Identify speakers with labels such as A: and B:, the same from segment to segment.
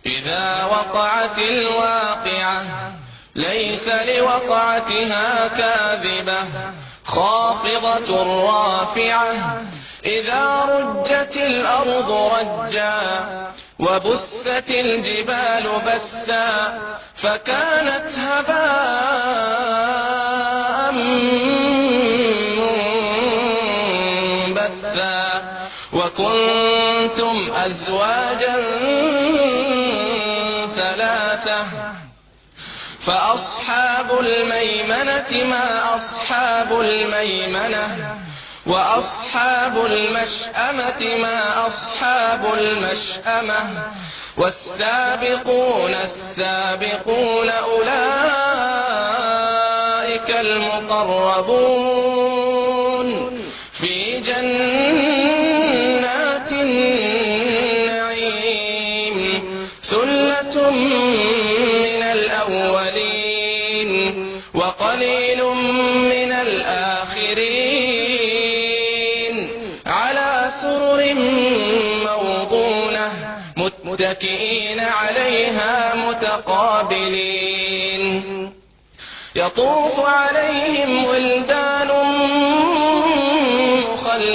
A: إذا وقعت الواقعة ليس لوقعتها كاذبة خافضة رافعة إذا رجت الأرض رجا وبست الجبال بسا فكانت هباء منبثا وكنتم أزواجا ثلاثة فأصحاب الميمنة ما أصحاب الميمنة وأصحاب المشأمة ما أصحاب المشأمة والسابقون السابقون أولئك المقربون في جنات النعيم ثلة من الأولين وقليل من الآخرين على سرر موضونة متكئين عليها متقابلين يطوف عليهم ولدان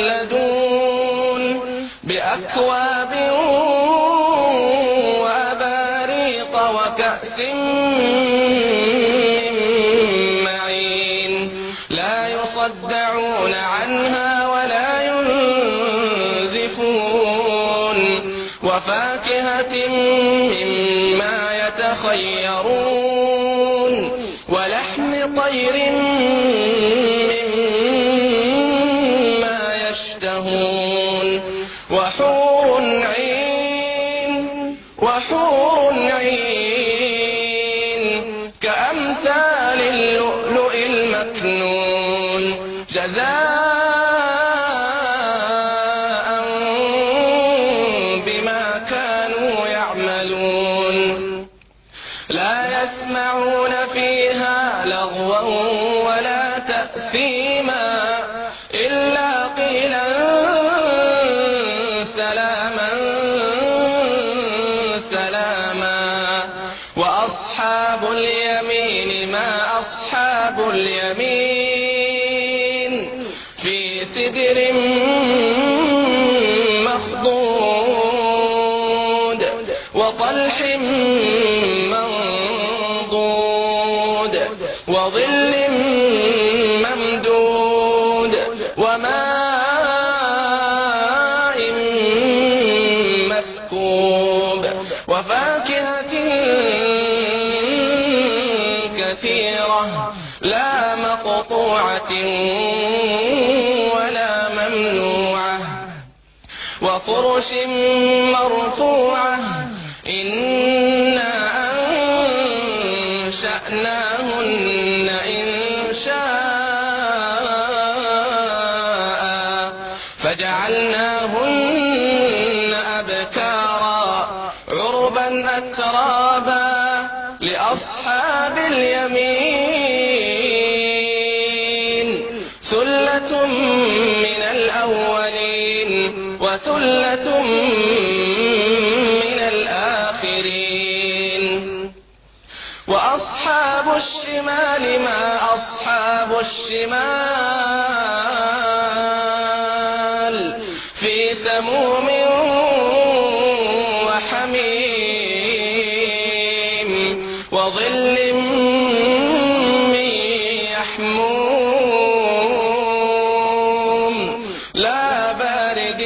A: مخلدون بأكواب وأباريق وكأس من معين لا يصدعون عنها ولا ينزفون وفاكهة مما يتخيرون ولحم طير مما يشتهون وحور عين كأمثال اللؤلؤ المكنون جزاء بما كانوا يعملون لا يسمعون فيها لغوا ولا تأثيما إلا قيلا سلاما سلاما وأصحاب اليمين ما أصحاب اليمين في سدر مخضود وطلح منضود وظل ممدود وماء مسكوب وفاكهة كثيرة لا مقطوعة ولا ممنوعة وفرش مرفوعة إنا أنشأناهن إنشاء فجعلناهن أبكارا عربا أترابا لأصحاب اليمين ثلة من الأولين وثلة من الآخرين وأصحاب الشمال ما أصحاب الشمال في سموم وحميم وظل من يحموم لا بارد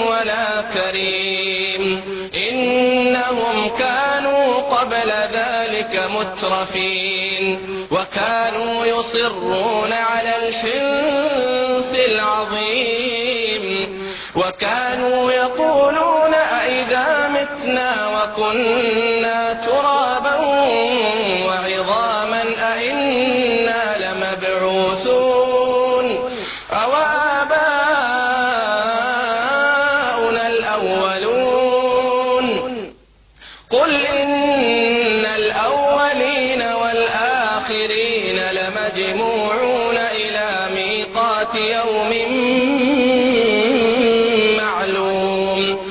A: ولا كريم إنهم كانوا قبل ذلك مترفين وكانوا يصرون على الحنث العظيم وكانوا يقولون أئذا متنا وكنا ترابا وعظاما أئنا لمبعوثون أو آباؤنا الأولون قل إن الأولين والآخرين لمجموعون إلى ميقات يوم معلوم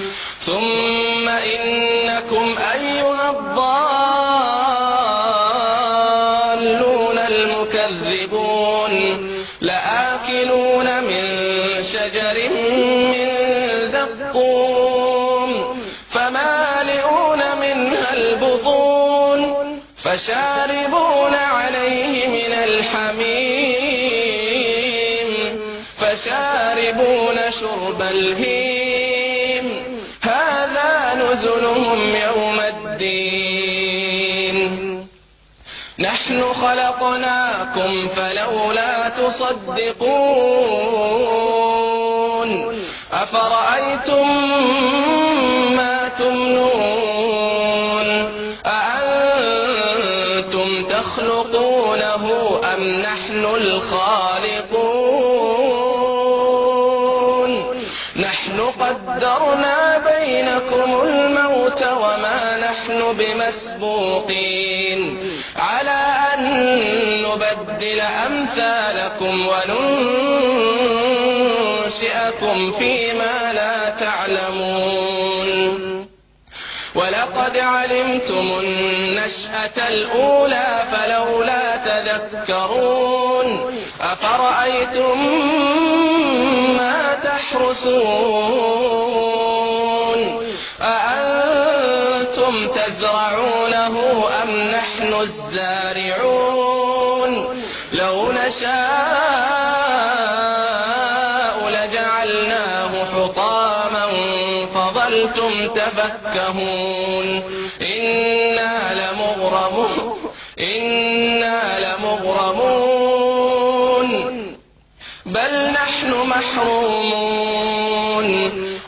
A: زقوم فمالئون منها البطون فشاربون عليه من الحميم فشاربون شرب الهيم هذا نزلهم يوم الدين نحن خلقناكم فلولا تصدقون أفرأيتم ما تمنون أأنتم تخلقونه أم نحن الخالقون نحن قدرنا بينكم الموت وما نحن بمسبوقين على أن نبدل أمثالكم وننشئكم فيما لا تعلمون ولقد علمتم النشأة الأولى فلولا تذكرون أفرأيتم ما تحرثون أأنتم تزرعونه أم نحن الزارعون لو نشاء لجعلناه حطاما فظلتم تفكهون إنا لمغرمون بل نحن محرومون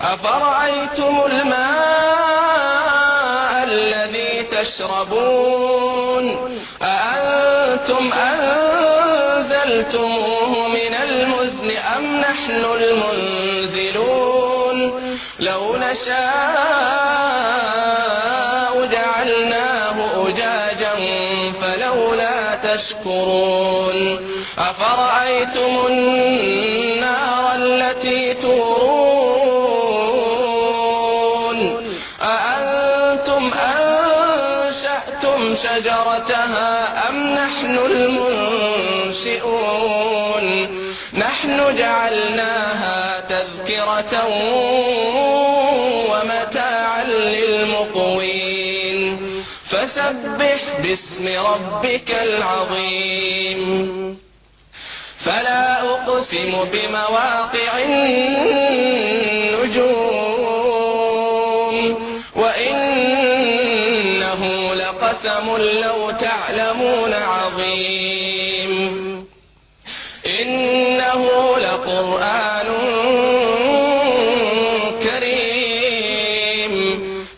A: أفرأيتم الماء الذي تشربون أأنتم أنزلتموه من المزن أم نحن المنزلون لو نشاء جعلناه أجاجا فلولا تشكرون أفرأيتم النار التي تورون أأنتم أنشأتم شجرتها أم نحن المنشئون نحن جعلناها تذكرة ومتاعا للمقوين فسبح باسم ربك العظيم فلا أقسم بمواقع النجوم وإنه لقسم لو تعلمون عظيم إنه لقرآن كريم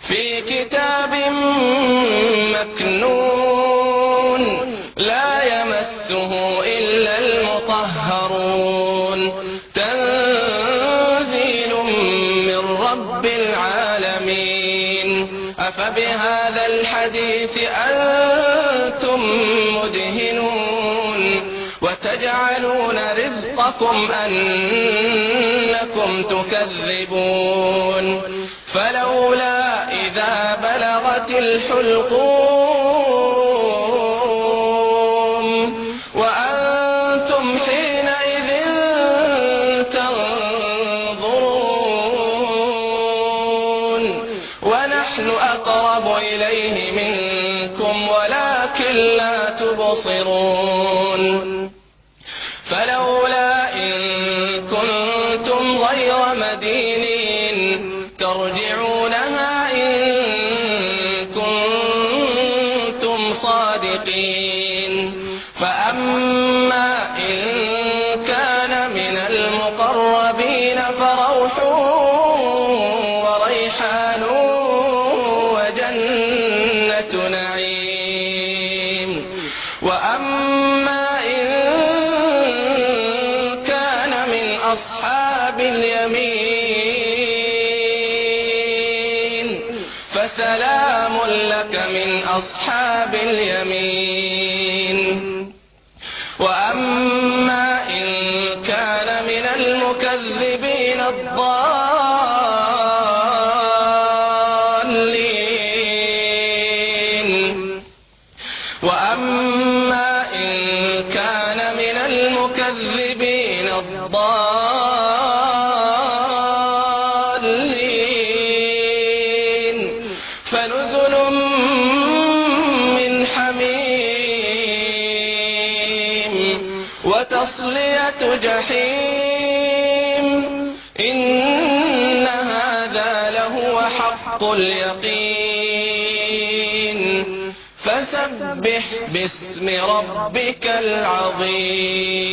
A: في كتاب مكنون لا يمسه إلا المطهرون تنزيل من رب العالمين أفبهذا الحديث أنتم مدهنون وتجعلون رزقكم أنكم تكذبون فلولا إذا بلغت الحلقوم وأنتم حينئذ تنظرون ونحن أقرب إليه منكم ولكن لا تبصرون فلولا إن كنتم غير مدينين ترجعونها إن كنتم صادقين فأما إن كان من المقربين فروح وريحان وجنة نعيم وأما إن كان من أصحاب اليمين فسلام لك من أصحاب اليمين وأما إن كان من المكذبين الضالين وأما إن كان من المكذبين الضالين وتصلية جحيم إن هذا لهو حق اليقين فسبح باسم ربك العظيم.